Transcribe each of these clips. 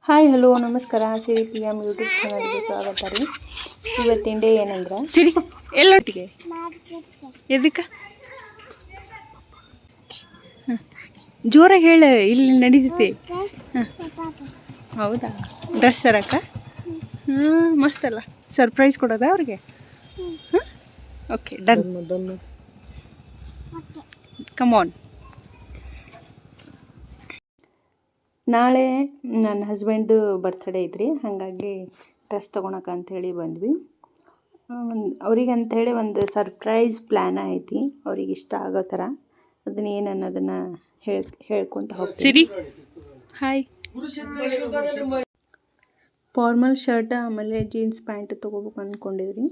Hi hello ನಮಸ್ಕಾರ ಸಿರಿ P M YouTube ಚಾನಲ್ಗೆ ಸ್ವಾಗತ ರೀ. ಇವತ್ತಿನ ಡೇ ಏನಂದ್ರೆ ಸಿರಿ ಎಲ್ಲೊಟ್ಟಿಗೆ ಎದಕ್ಕೆ ಜೋರಾಗಿ ಹೇಳ, ಇಲ್ಲಿ ನಡೀತೈತಿ. ಹೌದಾ, ಡ್ರೆಸ್ ತರಕ? ಮಸ್ತ್ ಅಲ್ಲ, ಸರ್ಪ್ರೈಸ್ ಕೊಡೋದಾ ಅವ್ರಿಗೆ? Okay, done. Come on. ನಾಳೆ ನನ್ನ ಹಸ್ಬೆಂಡ್ದು ಬರ್ತ್ಡೇ ಐತ್ರಿ, ಹಾಗಾಗಿ ಡ್ರೆಸ್ ತೊಗೊಳಕ ಅಂಥೇಳಿ ಬಂದ್ವಿ. ಅವ್ರಿಗೆ ಅಂಥೇಳಿ ಒಂದು ಸರ್ಪ್ರೈಸ್ ಪ್ಲ್ಯಾನ್ ಐತಿ, ಅವ್ರಿಗೆ ಇಷ್ಟ ಆಗೋ ಥರ. ಅದನ್ನ ಏನು ಅನ್ನೋದನ್ನು ಹೇಳ್ಕೊತ ಹೋಗ್ತೀವಿ. ಸಿರಿ ಹಾಯ್. ಫಾರ್ಮಲ್ ಶರ್ಟ್ ಆಮೇಲೆ ಜೀನ್ಸ್ ಪ್ಯಾಂಟ್ ತೊಗೋಬೇಕು ಅಂದ್ಕೊಂಡಿದ್ರಿ.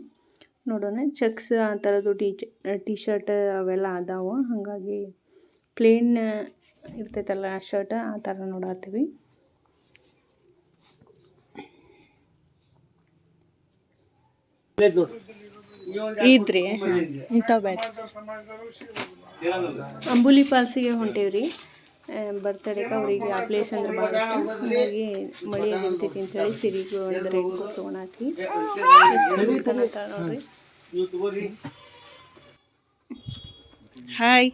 ನೋಡೋಣ, ಚೆಕ್ಸ್ ಆ ಥರದ್ದು ಟೀ ಶರ್ಟ್ ಅವೆಲ್ಲ ಅದಾವೆ. ಹಾಗಾಗಿ ಪ್ಲೇನ್ ಇರ್ತೈತಲ್ಲ ಶರ್ಟ್, ಆ ಥರ ನೋಡತ್ತೀವಿ. ಇದ್ರಿ ಇಂಥವು ಬೇಡ. ಅಂಬುಲಿ ಫಾಲ್ಸಿಗೆ ಹೊಂಟೇವ್ರಿ ಬರ್ತಡೇಗೆ. ಅವ್ರಿಗೆ ಆ ಪ್ಲೇಸ್ ಅಂದ್ರೆ ಭಾಳ ಇಷ್ಟ, ಹಾಗಾಗಿ ಮಳೆ ನಿಂತೈತಿ ಅಂತೇಳಿ ಸಿರಿಗೂ ಒಂದು ರೈನ್ ಕೋಟ್ ತೊಗೊಳತ್ತಿ ನೋಡ್ರಿ. ಹಾಯ್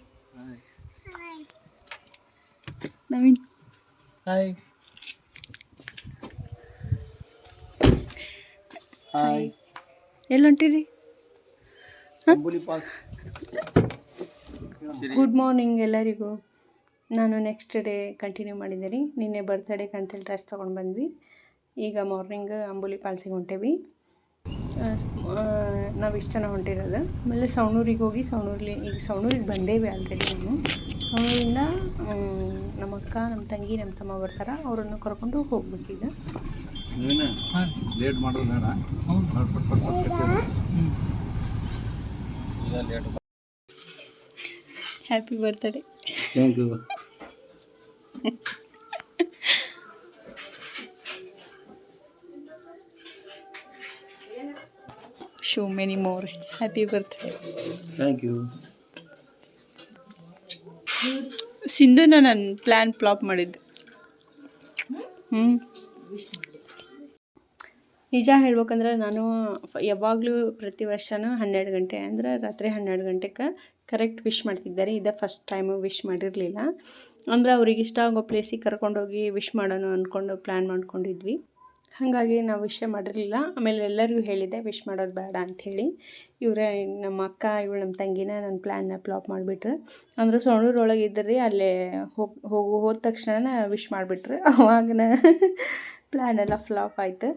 ನವೀನ್. Hi hi. ಎಲ್ಲಿ ಹೊಂಟಿರಿ? ಗುಡ್ ಮಾರ್ನಿಂಗ್ ಎಲ್ಲರಿಗೂ. ನಾನು ನೆಕ್ಸ್ಟ್ ಡೇ ಕಂಟಿನ್ಯೂ ಮಾಡಿದ್ದೀನಿ. ನಿನ್ನೆ ಬರ್ತಡೇಗೆ ಅಂತೇಳಿ ಡ್ರೆಸ್ ತೊಗೊಂಡು ಬಂದ್ವಿ. ಈಗ ಮಾರ್ನಿಂಗ್ ಅಂಬುಲಿ ಫಾಲ್ಸಿಗೆ ಹೊಂಟೇವಿ. ನಾವು ಇಷ್ಟು ಜನ ಹೊಂಟಿರೋದು. ಆಮೇಲೆ ಸವಣೂರಿಗೆ ಹೋಗಿ ಈಗ ಸವಣೂರಿಗೆ ಬಂದೇವಿ ಆಲ್ರೆಡಿ. ನಾನು ಸವಣೂರಿಂದ ನಮ್ಮ ಅಕ್ಕ, ನಮ್ಮ ತಂಗಿ, ನಮ್ಮ ತಮ್ಮ ಬರ್ತಾರೆ. ಅವರನ್ನು ಕರ್ಕೊಂಡು ಹೋಗ್ಬೇಕೀಗ. ಲೇಟ್ ಮಾಡೋದು ಬೇಡ. Happy birthday. Thank you. So many more. Happy birthday. Thank you. ಸಿಂಧುನ ನನ್ನ ಪ್ಲ್ಯಾನ್ ಫ್ಲಾಪ್ ಮಾಡಿದ್ದು. ನಿಜ ಹೇಳ್ಬೇಕಂದ್ರೆ ನಾನು ಯಾವಾಗಲೂ ಪ್ರತಿ ವರ್ಷವೂ 12 ಗಂಟೆ ಅಂದ್ರೆ ರಾತ್ರಿ 12 ಗಂಟೆಗೆ ಕರೆಕ್ಟ್ ವಿಶ್ ಮಾಡ್ತಿದ್ದಾರೆ. ಇದೇ ಫಸ್ಟ್ ಟೈಮು ವಿಶ್ ಮಾಡಿರಲಿಲ್ಲ. ಅಂದರೆ ಅವ್ರಿಗೆ ಇಷ್ಟ ಆಗೋ ಪ್ಲೇಸಿಗೆ ಕರ್ಕೊಂಡೋಗಿ ವಿಶ್ ಮಾಡೋಣ ಅಂದ್ಕೊಂಡು ಪ್ಲ್ಯಾನ್ ಮಾಡ್ಕೊಂಡಿದ್ವಿ. ಹಾಗಾಗಿ ನಾವು ವಿಶ್ ಮಾಡಿರಲಿಲ್ಲ. ಆಮೇಲೆ ಎಲ್ಲರಿಗೂ ಹೇಳಿದ್ದೆ ವಿಶ್ ಮಾಡೋದು ಬೇಡ ಅಂಥೇಳಿ. ಇವರೇ ನಮ್ಮ ಅಕ್ಕ, ಇವಳು ನಮ್ಮ ತಂಗಿನ ನನ್ನ ಪ್ಲ್ಯಾನ್ನ ಫ್ಲಾಪ್ ಮಾಡಿಬಿಟ್ರು. ಅಂದ್ರೆ ಸವಣೂರೊಳಗೆ ಇದ್ದರೆ ಅಲ್ಲೇ ಹೋದ ತಕ್ಷಣ ವಿಶ್ ಮಾಡಿಬಿಟ್ರು. ಅವಾಗನ ಪ್ಲ್ಯಾನ್ ಎಲ್ಲ ಫ್ಲಾಪ್ ಆಯಿತು.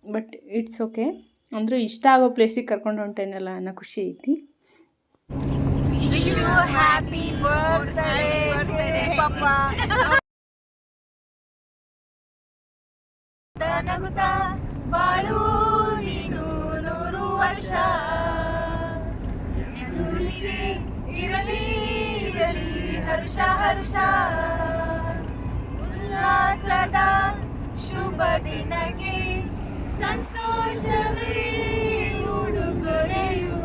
But it's okay. ಅಂದರೆ ಇಷ್ಟ ಆಗೋ ಪ್ಲೇಸಿಗೆ ಕರ್ಕೊಂಡು ಹೊಂಟೇನಲ್ಲ ಅನ್ನೋ ಖುಷಿ ಐತಿ. ಬಾಳು ನೀನು 100 ವರ್ಷ, ಇರಲಿ ಇರಲಿ ಹರ್ಷ ಹರ್ಷ, ಉಲ್ಲಾಸದ ಶುಭ ದಿನಕ್ಕೆ ಸಂತೋಷವೇ ಉಡುಗೊರೆಯು.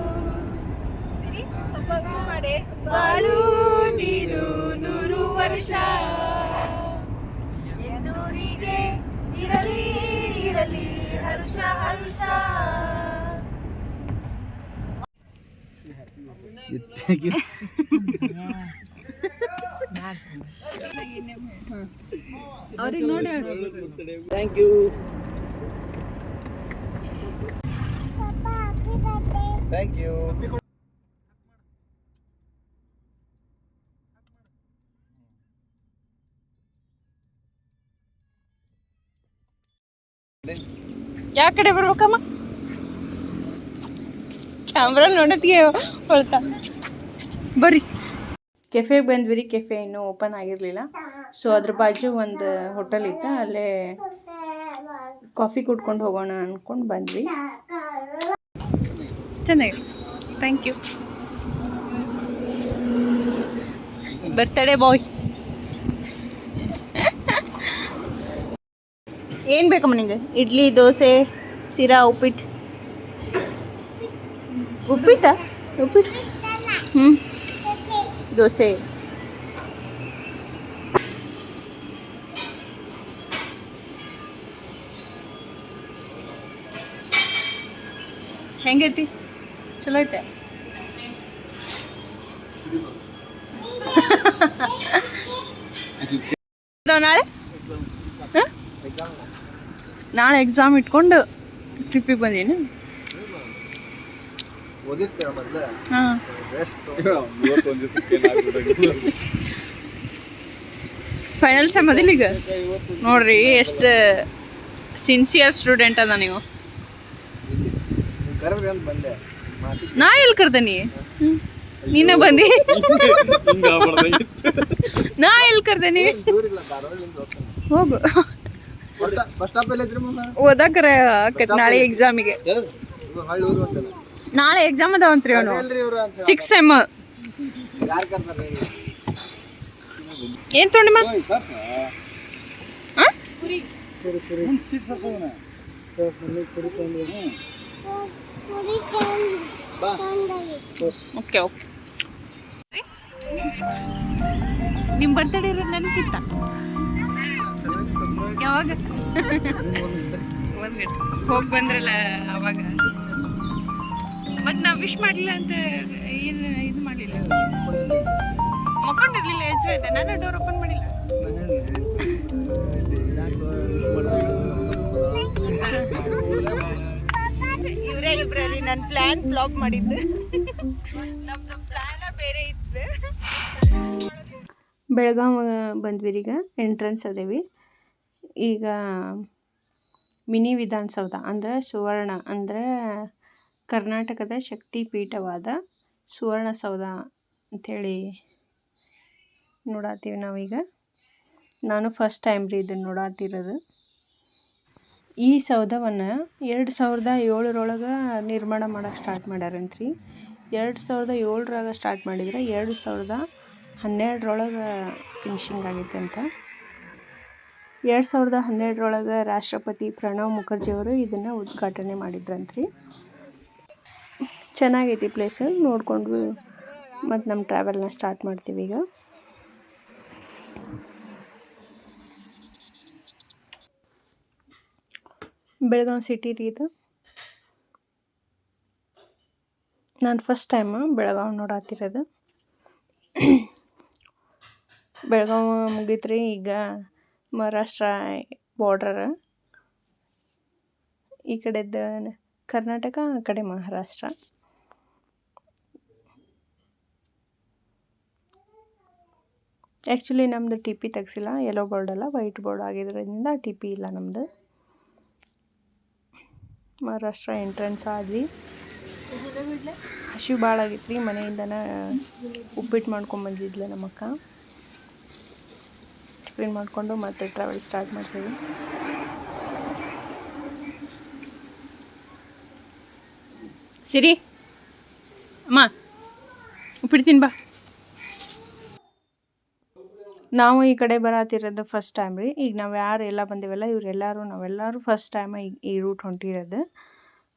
ಬಾಳು ನೀನು 100 ವರ್ಷ, ಎಂದು ಹೀಗೆ ಇರಲಿ ಇರಲಿ ಹರ್ಷ ಹರ್ಷ. ಅವ್ರಿಗೆ ನೋಡಿ. Thank you. Thank you. ಯಾವ ಕಡೆ ಬರ್ಬೇಕಮ್ಮ? ಕ್ಯಾಮ್ರಾ ನೋಡೋತ್ತಿಗೆ ಹೊಳ್ತಾ ಬರ್ರಿ. ಕೆಫೆಗೆ ಬಂದ್ವಿ ರೀ. ಕೆಫೆ ಇನ್ನೂ ಓಪನ್ ಆಗಿರಲಿಲ್ಲ. ಸೊ ಅದ್ರ ಬಾಜು ಒಂದು ಹೋಟೆಲ್ ಇತ್ತು, ಅಲ್ಲೇ ಕಾಫಿ ಕುಡ್ಕೊಂಡು ಹೋಗೋಣ ಅಂದ್ಕೊಂಡು ಬಂದ್ವಿ. ಚೆನ್ನಾಗಿ. Thank you. Birthday boy. ಏನು ಬೇಕಮ್ಮ ನಿಂಗೆ? ಇಡ್ಲಿ, ದೋಸೆ, ಸಿರಾ, ಉಪ್ಪಿಟ್ಟು. ಉಪ್ಪಿಟ್ಟು ದೋಸೆ. ಹೆಂಗೈತಿ? ಚಲೋ ಐತೆ. ನಾಳೆ ನಾಳೆ ಎಕ್ಸಾಮ್ ಇಟ್ಕೊಂಡು ಟ್ರಿಪ್ಪಿಗೆ ಬಂದೀನಿ. ಹಾಂ, ಫೈನಲ್ ಸೆಮ್ ಅದಿಲ್ಲ ಈಗ. ನೋಡ್ರಿ ಎಷ್ಟು ಸಿನ್ಸಿಯರ್ ಸ್ಟೂಡೆಂಟ್ ಅದ ನೀವು. ನಾ ಎಲ್ಲಿ ಕರ್ದೇನಿ? ನೀನೇ ಬಂದಿ. ನಾ ಎಲ್ಲಿ ಕರ್ದೇನಿ? ಹೋಗು, ಓದಾಕರ ಆಕತ್ ನಾಳೆ ಎಕ್ಸಾಮಿಗೆ. ನಾಳೆ ಎಕ್ಸಾಮ್ ಅದಾವಂತ್ರಿ ಅವನು 6th ಸೆಮ್. ಏನ್ ತೊಗೊಂಡಿಮ್ಮ? Okay okay. ನಿಮ್ಮ ಬರ್ತಡೇ ಇರೋದು ನೆನಪಿತ್ತ? ಯಾವಾಗ ಹೋಗಿ ಬಂದ್ರಲ್ಲ ಅವಾಗ. ಮತ್ತು ನಾವು ವಿಶ್ ಮಾಡಲಿಲ್ಲ ಅಂತ ಏನು ಇದು ಮಾಡಲಿಲ್ಲ, ಮಕ್ಕೊಂಡಿರ್ಲಿಲ್ಲ, ಎಚ್ಚರ ಇದೆ. ನಾನು ಡೋರ್ ಓಪನ್ ಮಾಡಿಲ್ಲ. ಇವರೇ ಇಬ್ರಲ್ಲಿ ನನ್ನ ಪ್ಲ್ಯಾನ್ ಫ್ಲಾಪ್ ಮಾಡಿದ್ದು. ನಮ್ದು ಪ್ಲ್ಯಾನ ಬೇರೆ ಇತ್ತು. ಬೆಳಗಾವಿ ಬಂದ್ವಿ ಈಗ, ಎಂಟ್ರೆನ್ಸ್ ಅದೇವಿ. ಈಗ ಮಿನಿ ವಿಧಾನಸೌಧ ಅಂದರೆ ಸುವರ್ಣ, ಅಂದರೆ ಕರ್ನಾಟಕದ ಶಕ್ತಿ ಪೀಠವಾದ ಸುವರ್ಣಸೌಧ ಅಂಥೇಳಿ ನೋಡತ್ತೀವಿ ನಾವೀಗ. ನಾನು ಫಸ್ಟ್ ಟೈಮ್ ರೀ ಇದನ್ನು ನೋಡತ್ತಿರೋದು. ಈ ಸೌಧವನ್ನು 2007 ನಿರ್ಮಾಣ ಮಾಡೋಕ್ಕೆ ಸ್ಟಾರ್ಟ್ ಮಾಡ್ಯಾರಂತ್ರಿ. 2007 ಸ್ಟಾರ್ಟ್ ಮಾಡಿದ್ರೆ 2012 ಫಿನಿಶಿಂಗ್ ಆಗೈತೆ ಅಂತ. 2012 ರಾಷ್ಟ್ರಪತಿ ಪ್ರಣವ್ ಮುಖರ್ಜಿಯವರು ಇದನ್ನು ಉದ್ಘಾಟನೆ ಮಾಡಿದ್ರಂತ್ರಿ. ಚೆನ್ನಾಗೈತಿ ಪ್ಲೇಸು. ನೋಡಿಕೊಂಡು ಮತ್ತು ನಮ್ಮ ಟ್ರಾವೆಲ್ನ ಸ್ಟಾರ್ಟ್ ಮಾಡ್ತೀವಿ ಈಗ. ಬೆಳಗಾವಿ ಸಿಟಿ ರೀ ಇದು. ನಾನು ಫಸ್ಟ್ ಟೈಮ್ ಬೆಳಗಾವಿ ನೋಡತ್ತಿರೋದು. ಬೆಳಗಾವಿ ಮುಗೀತ್ರಿ. ಈಗ ಮಹಾರಾಷ್ಟ್ರ ಬಾರ್ಡರ್, ಈ ಕಡೆದ ಕರ್ನಾಟಕ, ಆ ಕಡೆ ಮಹಾರಾಷ್ಟ್ರ. ಆ್ಯಕ್ಚುಲಿ ನಮ್ಮದು ಟಿ ಪಿ ತೆಗ್ಸಿಲ್ಲ, ಯೆಲ್ಲೋ ಬೋರ್ಡ್ ಅಲ್ಲ ವೈಟ್ ಬೋರ್ಡ್ ಆಗಿದ್ದರಿಂದ ಟಿ ಪಿ ಇಲ್ಲ ನಮ್ಮದು. ಮಹಾರಾಷ್ಟ್ರ ಎಂಟ್ರೆನ್ಸ್ ಆದ್ವಿ. ಹಸಿವು ಭಾಳ ಆಗಿತ್ತು ರೀ. ಮನೆಯಿಂದನೇ ಉಪ್ಪಿಟ್ಟು ಮಾಡ್ಕೊಂಬಂದಿದ್ಲು ನಮ್ಮಕ್ಕ. ಟಿಫಿನ್ ಮಾಡಿಕೊಂಡು ಮತ್ತೆ ಟ್ರಾವೆಲ್ ಸ್ಟಾರ್ಟ್ ಮಾಡ್ತೀವಿ. ಸಿರಿ ಅಮ್ಮ ಉಪ್ಪಿಟ್ಟು ತಿನ್ ಬಾ. ನಾವು ಈ ಕಡೆ ಬರತ್ತಿರೋದು ಫಸ್ಟ್ ಟೈಮ್ ರೀ. ಈಗ ನಾವು ಯಾರು ಎಲ್ಲ ಬಂದೇವಲ್ಲ ನಾವೆಲ್ಲರೂ ಫಸ್ಟ್ ಟೈಮ್ ಈ ರೂಟ್ ಹೊಂಟಿರೋದು.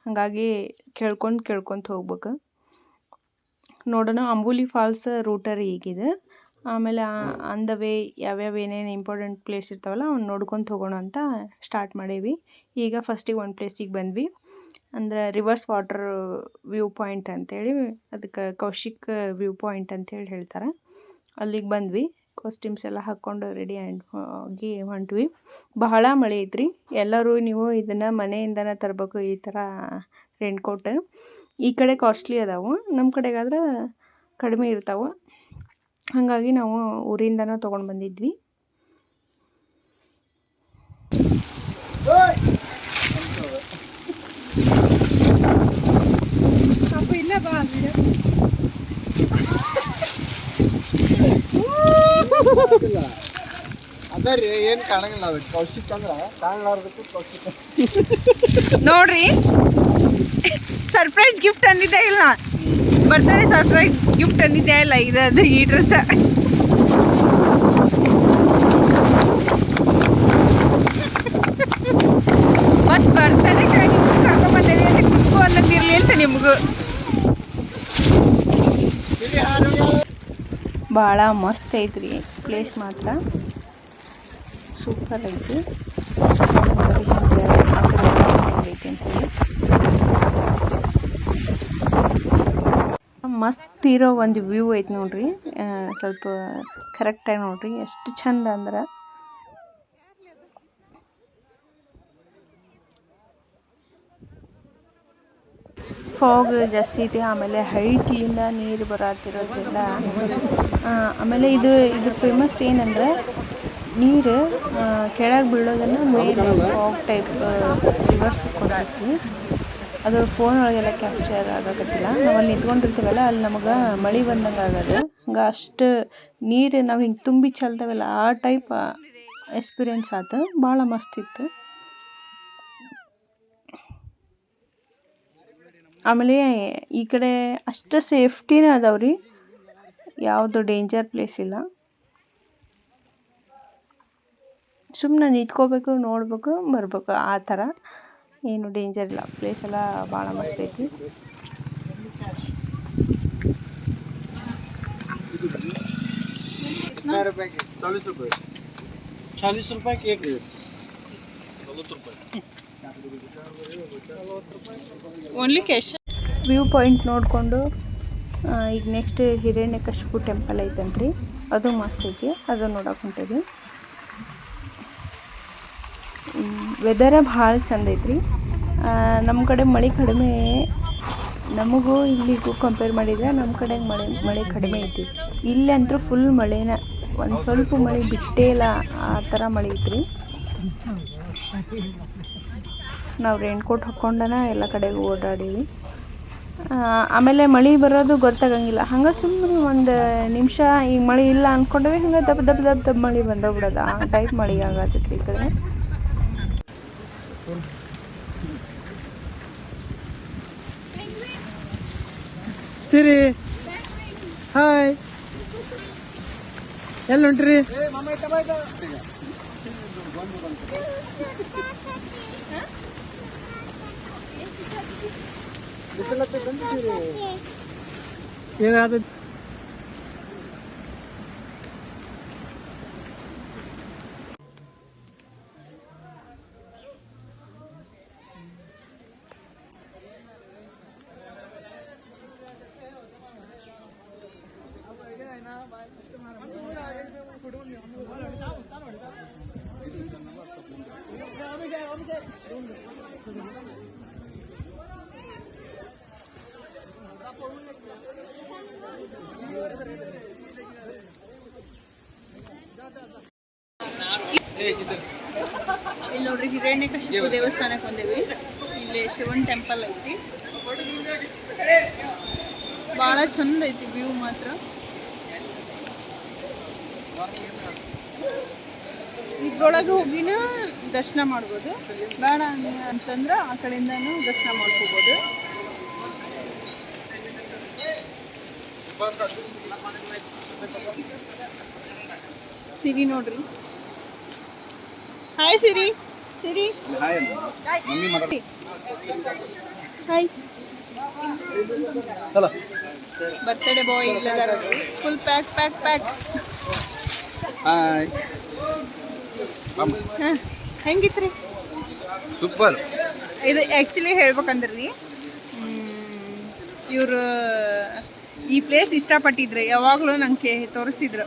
ಹಾಗಾಗಿ ಕೇಳ್ಕೊಂತ ಹೋಗ್ಬೇಕು. ನೋಡೋಣ. ಅಂಬುಲಿ ಫಾಲ್ಸ್ ರೂಟ ರೀ ಈಗಿದೆ. ಆಮೇಲೆ ಆನ್ ದ ವೇ ಯಾವ್ಯಾವ ಏನೇನು ಇಂಪಾರ್ಟೆಂಟ್ ಪ್ಲೇಸ್ ಇರ್ತಾವಲ್ಲ ಅವ್ನು ನೋಡ್ಕೊತ ಹೋಗೋಣ ಅಂತ ಸ್ಟಾರ್ಟ್ ಮಾಡೀವಿ. ಈಗ ಫಸ್ಟಿಗೆ ಒಂದು ಪ್ಲೇಸಿಗೆ ಬಂದ್ವಿ, ಅಂದರೆ ರಿವರ್ಸ್ ವಾಟರ್ ವ್ಯೂ ಪಾಯಿಂಟ್ ಅಂತೇಳಿ, ಅದಕ್ಕೆ ಕೌಶಿಕ್ ವ್ಯೂ ಪಾಯಿಂಟ್ ಅಂತೇಳಿ ಹೇಳ್ತಾರೆ. ಅಲ್ಲಿಗೆ ಬಂದ್ವಿ. ಕಾಸ್ಟ್ಯೂಮ್ಸ್ ಎಲ್ಲ ಹಾಕ್ಕೊಂಡು ರೆಡಿ ಆಗಿ ಹೊಂಟ್ವಿ. ಬಹಳ ಮಳೆ ಐತ್ರಿ. ಎಲ್ಲರೂ ನೀವು ಇದನ್ನು ಮನೆಯಿಂದನೇ ತರಬೇಕು, ಈ ಥರ ರೇನ್ಕೋಟ್. ಈ ಕಡೆ ಕಾಸ್ಟ್ಲಿ ಅದಾವೆ, ನಮ್ಮ ಕಡೆಗಾದ್ರೆ ಕಡಿಮೆ ಇರ್ತಾವೆ. ಹಾಗಾಗಿ ನಾವು ಊರಿಂದನೇ ತೊಗೊಂಡು ಬಂದಿದ್ವಿ. ಅಪ್ಪ ಇಲ್ಲ ಬಾ. ಅದರಿ ಏನು ಕಾಣಂಗಿಲ್ಲ. ಅದು ಕೌಶಿಕ್ ಅಂದ್ರೆ ಕಾಣಲಾರ್ದಕ್ಕೂ ಕೌಶಿಕ್ ನೋಡ್ರಿ. ಸರ್ಪ್ರೈಸ್ ಗಿಫ್ಟ್ ಅಂದಿದ್ದೇ ಇಲ್ಲ, ಬರ್ತ್ಡೇ ಸರ್ಪ್ರೈಸ್ ಗಿಫ್ಟ್ ಅಂದಿದ್ದೇ ಇಲ್ಲ. ಇದು ಈ ಡ್ರೆಸ್. ಮತ್ತು ಬರ್ತಡೇ ಕರ್ಕೊಂಬಂದೇವಿ ಅಂದರೆ ಕುಟ್ಕೋ ಅನ್ನೋದಿರಲಿ ಅಂತ ನಿಮಗೂ. ಭಾಳ ಮಸ್ತ್ ಐತ್ರಿ ಪ್ಲೇಸ್, ಮಾತ್ರ ಸೂಪರ್ ಐತಿ. ಐತಿ ಅಂತೇಳಿ ಮಸ್ತ್ ಇರೋ ಒಂದು ವ್ಯೂ ಐತೆ ನೋಡ್ರಿ. ಸ್ವಲ್ಪ ಕರೆಕ್ಟಾಗಿ ನೋಡ್ರಿ ಎಷ್ಟು ಚಂದ ಅಂದ್ರೆ. ಫಾಗ್ ಜಾಸ್ತಿ ಐತಿ, ಆಮೇಲೆ ಹೈಟ್ಲಿಂದ ನೀರು ಬರತ್ತಿರೋದ್ರಿಂದ. ಆಮೇಲೆ ಇದ್ರ ಫೇಮಸ್ ಏನಂದ್ರೆ ನೀರು ಕೆಳಗೆ ಬೀಳೋದನ್ನು ಮೇಲೆ ಫಾಗ್ ಟೈಪ್ ರಿವರ್ಸ್ ಕೊಡ್ತೀವಿ. ಅದು ಫೋನ್ ಒಳಗೆಲ್ಲ ಕ್ಯಾಪ್ಚರ್ ಆಗೋಕತ್ತಿಲ್ಲ. ನಾವು ಅಲ್ಲಿ ನಿಂತ್ಕೊಂಡಿರ್ತೀವಲ್ಲ, ಅಲ್ಲಿ ನಮಗೆ ಮಳೆ ಬಂದಂಗೆ ಆಗೋದು. ಹಂಗೆ ಅಷ್ಟು ನೀರು ನಾವು ಹಿಂಗೆ ತುಂಬಿ ಚೆಲ್ತಾವಲ್ಲ, ಆ ಟೈಪ್ ಎಕ್ಸ್ಪೀರಿಯೆನ್ಸ್ ಆಯ್ತು. ಭಾಳ ಮಸ್ತ್ ಇತ್ತು. ಆಮೇಲೆ ಈ ಕಡೆ ಅಷ್ಟು ಸೇಫ್ಟಿನೇ ಅದಾವ್ರಿ, ಯಾವುದು ಡೇಂಜರ್ ಪ್ಲೇಸ್ ಇಲ್ಲ. ಸುಮ್ಮನೆ ನಿಂತ್ಕೋಬೇಕು, ನೋಡ್ಬೇಕು, ಬರ್ಬೇಕು, ಆ ಥರ. ಏನು ಡೇಂಜರ್ ಇಲ್ಲ. ಪ್ಲೇಸ್ ಎಲ್ಲ ಭಾಳ ಮಸ್ತ್ ಐತಿ. Only cash. ವ್ಯೂ ಪಾಯಿಂಟ್ ನೋಡಿಕೊಂಡು ಈಗ ನೆಕ್ಸ್ಟ್ ಹಿರಣ್ಯಕಶಿಪು ಟೆಂಪಲ್ ಐತಂತ್ರಿ, ಅದು ಮಸ್ತ್ ಐತಿ. ಅದು ನೋಡಕ್ಕೆ ಹೊಂಟೀವಿ. ವೆದರ ಭಾಳ ಚಂದ ಐತ್ರಿ. ನಮ್ಮ ಕಡೆ ಮಳೆ ಕಡಿಮೆ, ನಮಗೂ ಇಲ್ಲಿಗೂ ಕಂಪೇರ್ ಮಾಡಿದರೆ ನಮ್ಮ ಕಡೆ ಮಳೆ ಕಡಿಮೆ ಐತಿ. ಇಲ್ಲಿ ಅಂತೂ ಫುಲ್ ಮಳೆನ, ಒಂದು ಸ್ವಲ್ಪ ಮಳೆ ಬಿಟ್ಟೇ ಇಲ್ಲ, ಆ ಥರ ಮಳೆ ಐತ್ರಿ. ನಾವು ರೈನ್ಕೋಟ್ ಹಾಕ್ಕೊಂಡನ ಎಲ್ಲ ಕಡೆಗೂ ಓಡಾಡೀವಿ. ಆಮೇಲೆ ಮಳೆ ಬರೋದು ಗೊತ್ತಾಗಂಗಿಲ್ಲ. ಹಂಗೆ ಸುಮ್ಮನೆ ಒಂದು ನಿಮಿಷ ಈಗ ಮಳೆ ಇಲ್ಲ ಅಂದ್ಕೊಂಡ್ರೆ ಹಂಗೆ ದಬ್ಬ ಮಳೆ ಬಂದೋಗ್ಬಿಡೋದು, ಆ ಟೈಪ್ ಮಳೆ ಆಗತ್ತೈತ್ರಿ ಈ ಕಡೆ. ಸಿರಿ ಹಾಯ್, ಎಲ್ಲಿ ಹೊಂಟ್ರಿ? ಏನಾದ ಇಲ್ಲಿ ನೋಡ್ರಿ ಹಿರಣ್ಯಕಶಿಪು ದೇವಸ್ಥಾನಕ್ಕೆ ಬಂದೇವಿ. ಇಲ್ಲಿ ಶಿವನ್ ಟೆಂಪಲ್ ಐತಿ, ಭಾಳ ಚಂದ ಐತಿ ವ್ಯೂ ಮಾತ್ರ. ಇದ್ರೊಳಗೆ ಹೋಗಿನ ದರ್ಶನ ಮಾಡ್ಬೋದು, ಬೇಡ ಅಂತಂದ್ರೆ ಆ ಕಡೆಯಿಂದನೂ ದರ್ಶನ ಮಾಡ್ಕೋಬೋದು. ಸಿರಿ ನೋಡ್ರಿ. Hi Siri. Siri hi. Birthday boy ಇಲ್ಲದಾರ, full pack pack pack. Hi. ಹೆಂಗಿತ್ರಿ? ಸೂಪರ್. ಇದು ಆ್ಯಕ್ಚುಲಿ ಹೇಳ್ಬೇಕಂದ್ರಿ, ಇವರು ಈ ಪ್ಲೇಸ್ ಇಷ್ಟಪಟ್ಟಿದ್ರು. ಯಾವಾಗಲೂ ನಂಗೆ ತೋರಿಸಿದ್ರು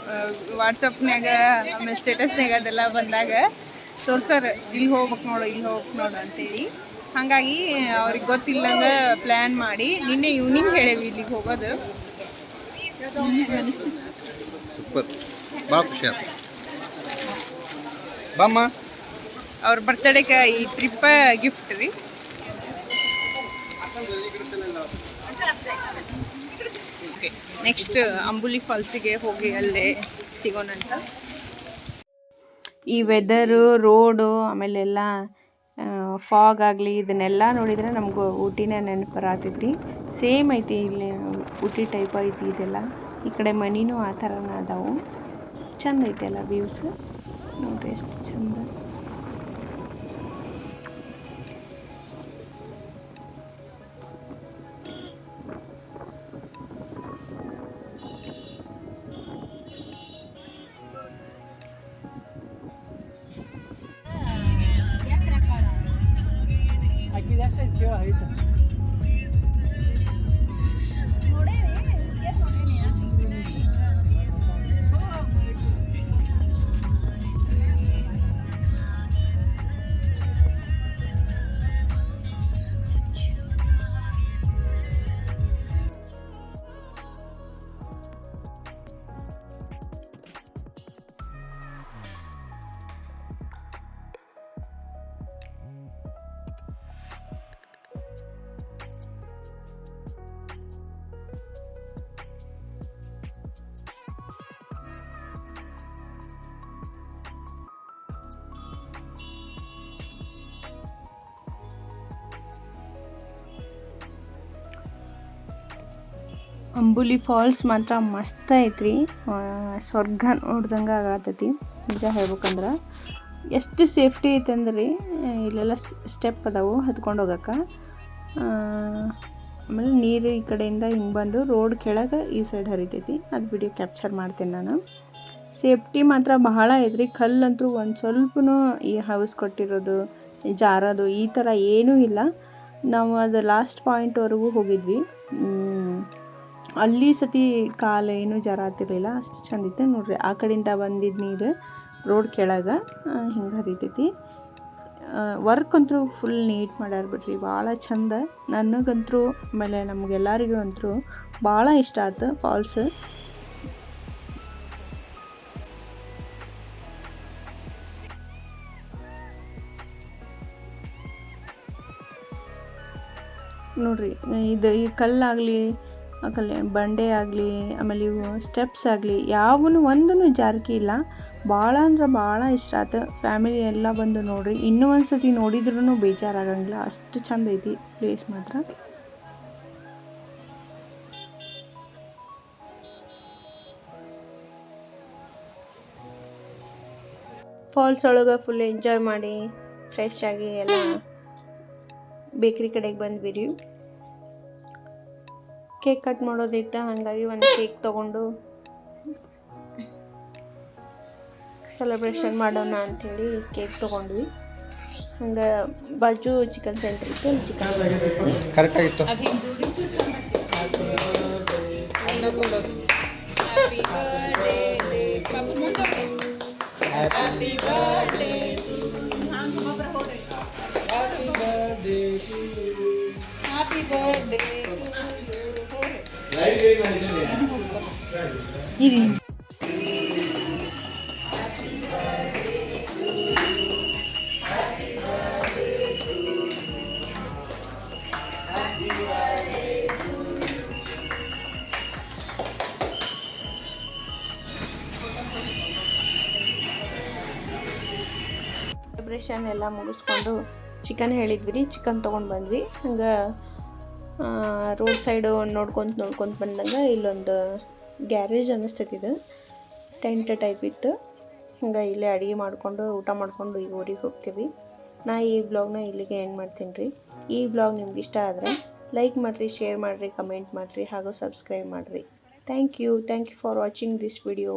ವಾಟ್ಸಪ್ನಾಗ, ಆಮೇಲೆ ಸ್ಟೇಟಸ್ನಾಗ ಅದೆಲ್ಲ ಬಂದಾಗ ತೋರ್ಸಾರ, ಇಲ್ಲಿ ಹೋಗ್ಬೇಕು ನೋಡು, ಇಲ್ಲಿ ಹೋಗ್ಬೇಕು ನೋಡು ಅಂತೇಳಿ. ಹಾಗಾಗಿ ಅವ್ರಿಗೆ ಗೊತ್ತಿಲ್ಲಂಗೆ ಪ್ಲ್ಯಾನ್ ಮಾಡಿ ನಿನ್ನೆ ಈವ್ನಿಂಗ್ ಹೇಳೇವಿ ಇಲ್ಲಿಗೆ ಹೋಗೋದು. ಸೂಪರ್, ಭಾಳ ಖುಷಿ ಆಯ್ತು. ಬಾಮ್ಮ, ಅವ್ರ ಬರ್ತ್ಡೇಗೆ ಈ ಟ್ರಿಪ್ಪ ಗಿಫ್ಟ್ ರೀ. ಓಕೆ, ನೆಕ್ಸ್ಟ್ ಅಂಬುಲಿ ಫಾಲ್ಸಿಗೆ ಹೋಗಿ ಅಲ್ಲೇ ಸಿಗೋಣಂತ. ಈ ವೆದರು, ರೋಡು, ಆಮೇಲೆಲ್ಲ ಫಾಗ್ ಆಗಲಿ, ಇದನ್ನೆಲ್ಲ ನೋಡಿದರೆ ನಮಗೂ ಊಟಿನೇ ನೆನಪು ಬರತೈತ್ರಿ. ಸೇಮ್ ಐತಿ, ಇಲ್ಲಿ ಊಟಿ ಟೈಪ್ ಐತಿ ಇದೆಲ್ಲ. ಈ ಕಡೆ ಮನಿನೂ ಆ ಥರನೇ ಅದಾವು. ಚಂದ ಐತೆ ಎಲ್ಲ ವ್ಯೂಸ್ ನೋಡ್ರಿ, ಎಷ್ಟು ಚಂದ. ಅಂಬುಲಿ ಫಾಲ್ಸ್ ಮಾತ್ರ ಮಸ್ತ್ ಐತ್ರಿ. ಸ್ವರ್ಗ ನೋಡ್ದಂಗೆ ಆಗತೈತಿ ನಿಜ ಹೇಳ್ಬೇಕಂದ್ರೆ. ಎಷ್ಟು ಸೇಫ್ಟಿ ಐತೆ ಅಂದ್ರೆ ಇಲ್ಲೆಲ್ಲ ಸ್ಟೆಪ್ ಅದಾವು ಹತ್ಕೊಂಡು ಹೋಗಕ್ಕೆ. ಆಮೇಲೆ ನೀರು ಈ ಕಡೆಯಿಂದ ಹಿಂಗೆ ಬಂದು ರೋಡ್ ಕೆಳಗೆ ಈ ಸೈಡ್ ಹರಿತೈತಿ. ಅದು ವಿಡಿಯೋ ಕ್ಯಾಪ್ಚರ್ ಮಾಡ್ತೀನಿ ನಾನು. ಸೇಫ್ಟಿ ಮಾತ್ರ ಬಹಳ ಐತ್ರಿ. ಕಲ್ಲಂತೂ ಒಂದು ಸ್ವಲ್ಪನೂ ಈ ಹೌಸ್ ಕೊಟ್ಟಿರೋದು ಜಾರೋದು ಈ ಥರ ಏನೂ ಇಲ್ಲ. ನಾವು ಅದು ಲಾಸ್ಟ್ ಪಾಯಿಂಟ್ವರೆಗೂ ಹೋಗಿದ್ವಿ. ಅಲ್ಲಿ ಸತಿ ಕಾಲು ಏನೂ ಜಾರತ್ತಿರಲಿಲ್ಲ, ಅಷ್ಟು ಚಂದ ಇತ್ತು ನೋಡ್ರಿ. ಆ ಕಡೆಯಿಂದ ಬಂದಿದ್ದು ನೀರು ರೋಡ್ ಕೆಳಗೆ ಹಿಂಗೆ ಹರಿತೈತಿ. ವರ್ಕ್ ಅಂತೂ ಫುಲ್ ನೀಟ್ ಮಾಡ್ಯಾರ ಬಿಡ್ರಿ, ಭಾಳ ಚಂದ. ನನಗಂತೂ ಆಮೇಲೆ ನಮಗೆಲ್ಲರಿಗೂ ಅಂತೂ ಭಾಳ ಇಷ್ಟ ಆಯ್ತು ಫಾಲ್ಸ್. ನೋಡ್ರಿ ಇದು ಈ ಕಲ್ಲಾಗಲಿ ಬಂಡೆ ಆಗಲಿ ಆಮೇಲೆ ಇವು ಸ್ಟೆಪ್ಸ್ ಆಗಲಿ ಯಾವೂ ಒಂದೂ ಜಾರಕಿ ಇಲ್ಲ. ಭಾಳ ಅಂದ್ರೆ ಭಾಳ ಇಷ್ಟ ಆಯ್ತು. ಫ್ಯಾಮಿಲಿ ಎಲ್ಲ ಬಂದು ನೋಡ್ರಿ. ಇನ್ನೂ ಒಂದು ಸತಿ ನೋಡಿದ್ರೂ ಬೇಜಾರಾಗಂಗಿಲ್ಲ, ಅಷ್ಟು ಚಂದ ಐತಿ ಪ್ಲೇಸ್ ಮಾತ್ರ. ಫಾಲ್ಸ್ ಒಳಗೆ ಫುಲ್ ಎಂಜಾಯ್ ಮಾಡಿ ಫ್ರೆಶ್ ಆಗಿ ಎಲ್ಲ ಬೇಕ್ರಿ ಕಡೆಗೆ ಬಂದ್ವಿ ರೀ. ಕೇಕ್ ಕಟ್ ಮಾಡೋದಿತ್ತು, ಹಾಗಾಗಿ ಒಂದು ಕೇಕ್ ತೊಗೊಂಡು ಸೆಲೆಬ್ರೇಷನ್ ಮಾಡೋಣ ಅಂಥೇಳಿ ಕೇಕ್ ತೊಗೊಂಡ್ವಿ. ಹಂಗೆ ಬಾಜು ಚಿಕನ್ ಸೆಂಟರ್ ಇತ್ತು, ಚಿಕನ್ ಕರೆಕ್ಟಾಗಿತ್ತು. ಸೆಲೆಬ್ರೇಷನ್ ಎಲ್ಲ ಮುಗಿಸ್ಕೊಂಡು ಚಿಕನ್ ಹೇಳಿದ್ವಿ ರೀ, ಚಿಕನ್ ತೊಗೊಂಡು ಬಂದ್ವಿ. ಹಂಗೆ ರೋಡ್ ಸೈಡು ನೋಡ್ಕೊತ ಬಂದಂಗೆ ಇಲ್ಲೊಂದು ಗ್ಯಾರೇಜ್ ಅನ್ನಿಸ್ತೈತಿ. ಇದು ಟೆಂಟ್ ಟೈಪ್ ಇತ್ತು. ಹಂಗೆ ಇಲ್ಲೇ ಅಡುಗೆ ಮಾಡಿಕೊಂಡು ಊಟ ಮಾಡಿಕೊಂಡು ಈಗ ಊರಿಗೆ ಹೋಗ್ತೀವಿ. ನಾ ಈ ಬ್ಲಾಗ್ನ ಇಲ್ಲಿಗೆ ಎಂಡ್ ಮಾಡ್ತೀನಿ ರೀ. ಈ ಬ್ಲಾಗ್ ನಿಮ್ಗೆ ಇಷ್ಟ ಆದರೆ ಲೈಕ್ ಮಾಡಿರಿ, ಶೇರ್ ಮಾಡಿರಿ, ಕಮೆಂಟ್ ಮಾಡಿರಿ ಹಾಗೂ ಸಬ್ಸ್ಕ್ರೈಬ್ ಮಾಡಿರಿ. Thank you for watching this video.